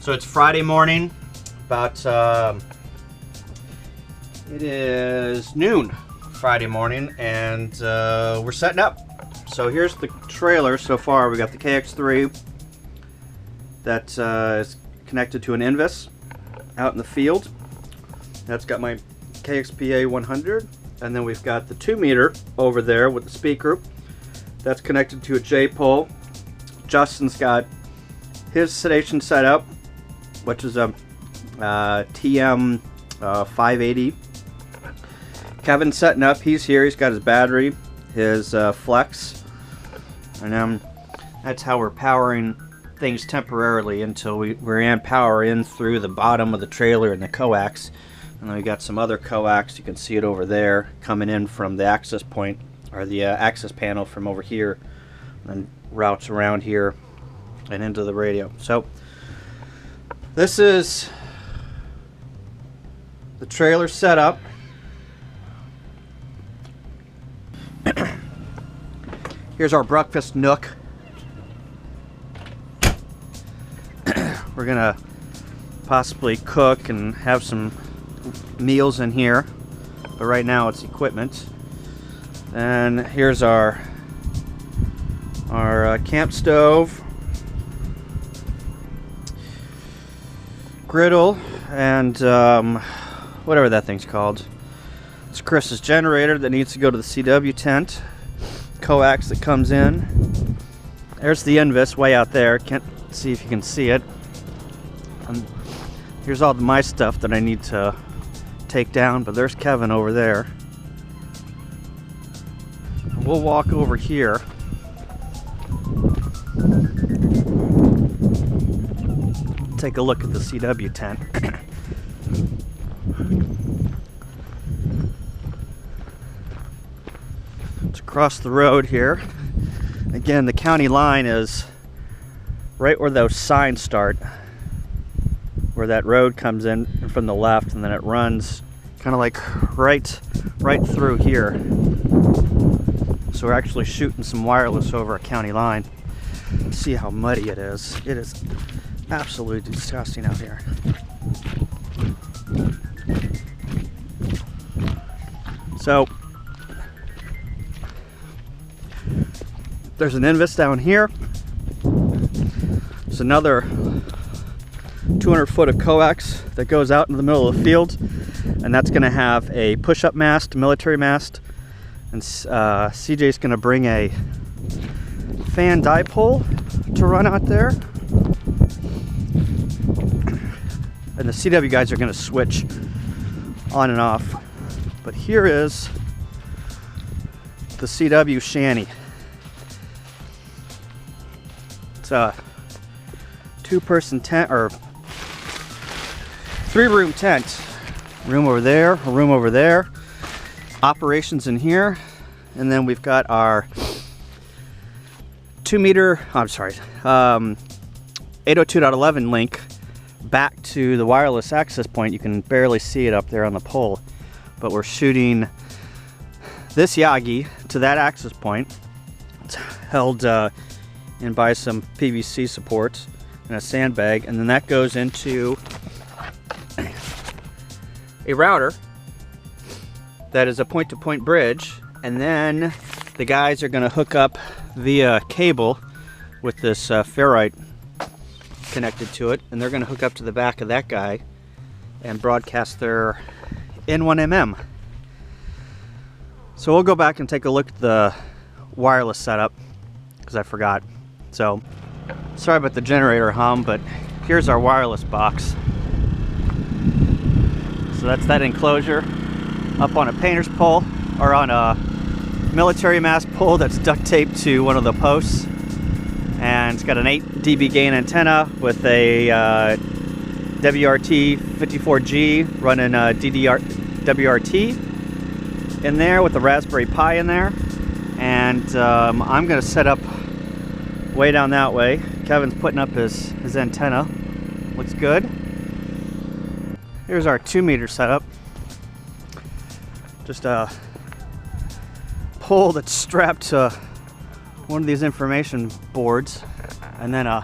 So it's Friday morning, about it is noon Friday morning, and we're setting up. So here's the trailer so far. We got the KX3 that is connected to an Invis out in the field. That's got my KXPA 100, and then we've got the 2 meter over there with the speaker that's connected to a J pole. Justin's got his sedation set up, which is a TM 580. Kevin's setting up. He's here. He's got his battery, his flex, and that's how we're powering things temporarily until we ran power in through the bottom of the trailer and the coax. And then we got some other coax. You can see it over there coming in from the access point, or the access panel from over here, and routes around here and into the radio. So this is the trailer setup. Here's our breakfast nook. We're gonna possibly cook and have some meals in here, but right now it's equipment. And here's our camp stove, griddle, and whatever that thing's called. It's Chris's generator that needs to go to the CW tent. Coax that comes in. There's the Invis way out there. Can't see if you can see it. And here's all my stuff that I need to take down, but there's Kevin over there. And we'll walk over here. Take a look at the CW tent. It's across the road here. Again, the county line is right where those signs start, where that road comes in from the left, and then it runs kind of like right through here. So we're actually shooting some wireless over a county line. See how muddy it is. It is absolutely disgusting out here. So there's an Invis down here. There's another 200 foot of coax that goes out into the middle of the field, and that's going to have a push-up mast, military mast, and CJ's going to bring a fan dipole to run out there, and the CW guys are going to switch on and off. But here is the CW shanty. It's a 2-person tent, or 3-room tent. Room over there, a room over there, operations in here, and then we've got our 2 meter, 802.11 link back to the wireless access point. You can barely see it up there on the pole, but we're shooting this Yagi to that access point. It's held in by some PVC supports and a sandbag, and then that goes into a router that is a point-to-point bridge, and then the guys are going to hook up via cable with this ferrite connected to it, and they're going to hook up to the back of that guy and broadcast their N1MM. So we'll go back and take a look at the wireless setup, because I forgot. So sorry about the generator hum, but here's our wireless box. So that's that enclosure up on a painter's pole, or on a military mast pole that's duct taped to one of the posts. And it's got an 8 dB gain antenna with a WRT 54G running WRT in there with the Raspberry Pi in there. And I'm going to set up way down that way. Kevin's putting up his antenna. Looks good. Here's our 2 meter setup. Just a pole that's strapped to one of these information boards, and then a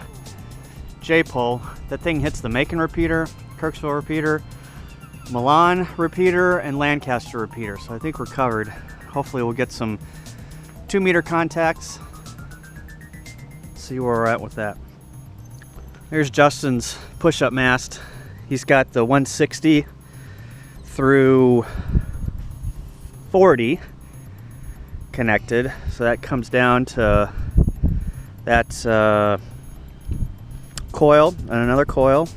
J pole that thing hits the Macon repeater, Kirksville repeater, Milan repeater, and Lancaster repeater. So I think we're covered. Hopefully we'll get some 2-meter contacts. See where we're at with that. Here's Justin's push-up mast. He's got the 160 through 40 connected. So that comes down to that coil and another coil.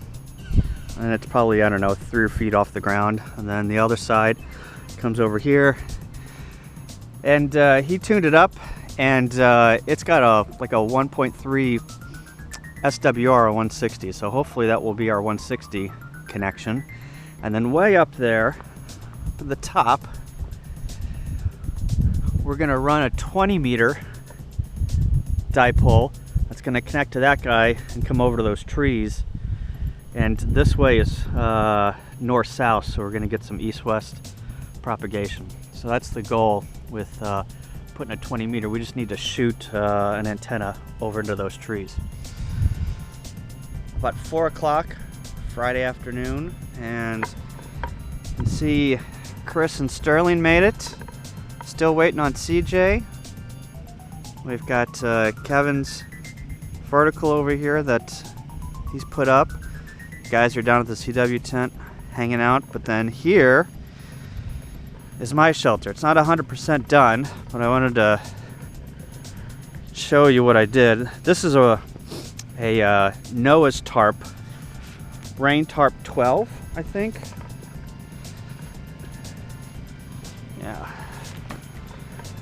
And it's probably, I don't know, 3 feet off the ground. And then the other side comes over here. And he tuned it up, and it's got like a 1.3 SWR 160, so hopefully that will be our 160 connection. And then way up there at the top, we're gonna run a 20-meter dipole that's gonna connect to that guy and come over to those trees. And this way is north-south, so we're gonna get some east-west propagation. So that's the goal with putting a 20-meter. We just need to shoot an antenna over into those trees. About 4 o'clock Friday afternoon, and you can see Chris and Sterling made it. Still waiting on CJ. We've got Kevin's vertical over here that he's put up. Guys are down at the CW tent hanging out, but then here is my shelter. It's not 100% done, but I wanted to show you what I did. This is a Noah's tarp, rain tarp 12, I think. Yeah,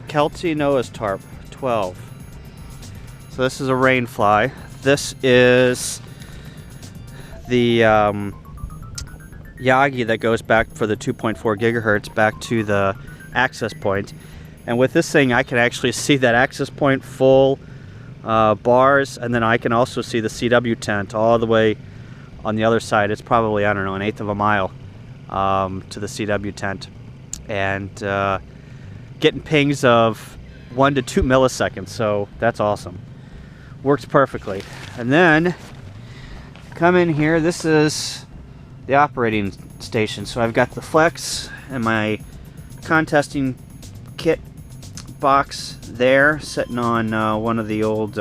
Kelty Noah's tarp 12. So this is a rain fly. This is the Yagi that goes back for the 2.4 gigahertz back to the access point. And with this thing, I can actually see that access point full bars, and then I can also see the CW tent all the way on the other side. It's probably, I don't know, 1/8 of a mile to the CW tent, and getting pings of 1 to 2 milliseconds, so that's awesome. Works perfectly. And then come in here, this is the operating station. So I've got the Flex and my contesting kit box there, sitting on one of the old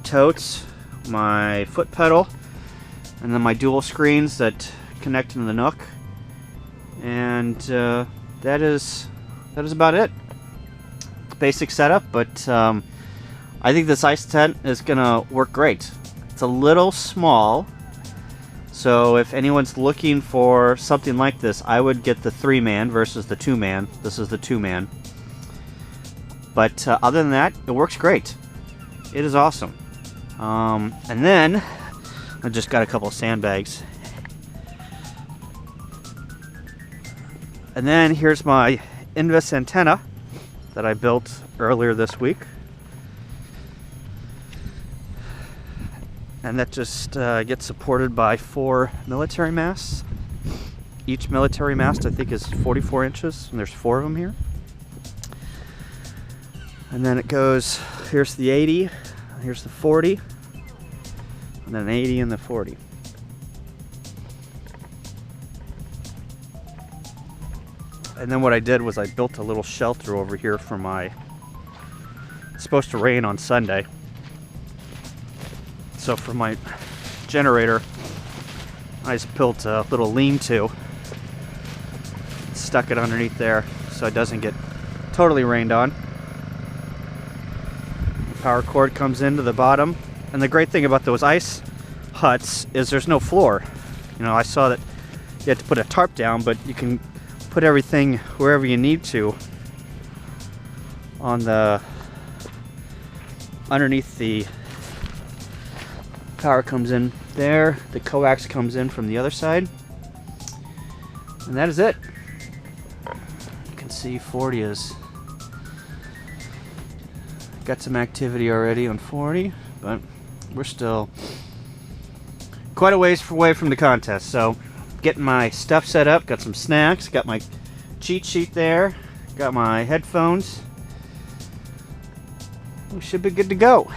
totes, my foot pedal, and then my dual screens that connect into the Nook. And that is about it. Basic setup, but I think this ice tent is gonna work great. It's a little small, so if anyone's looking for something like this, I would get the 3-man versus the 2-man. This is the 2-man. But other than that, it works great. It is awesome. And then I just got a couple of sandbags. And then here's my Invis antenna that I built earlier this week. And that just gets supported by 4 military masts. Each military mast, I think, is 44 inches, and there's 4 of them here. And then it goes, here's the 80, here's the 40, and then 80 and the 40. And then what I did was I built a little shelter over here for my, it's supposed to rain on Sunday. So for my generator, I just built a little lean-to, stuck it underneath there so it doesn't get totally rained on. The power cord comes into the bottom, and the great thing about those ice huts is there's no floor. You know, I saw that you had to put a tarp down, but you can put everything wherever you need to on the underneath. The power comes in there, the coax comes in from the other side, and that is it. You can see 40 is got some activity already on 40, but we're still quite a ways away from the contest. So getting my stuff set up, got some snacks, got my cheat sheet there, got my headphones. We should be good to go.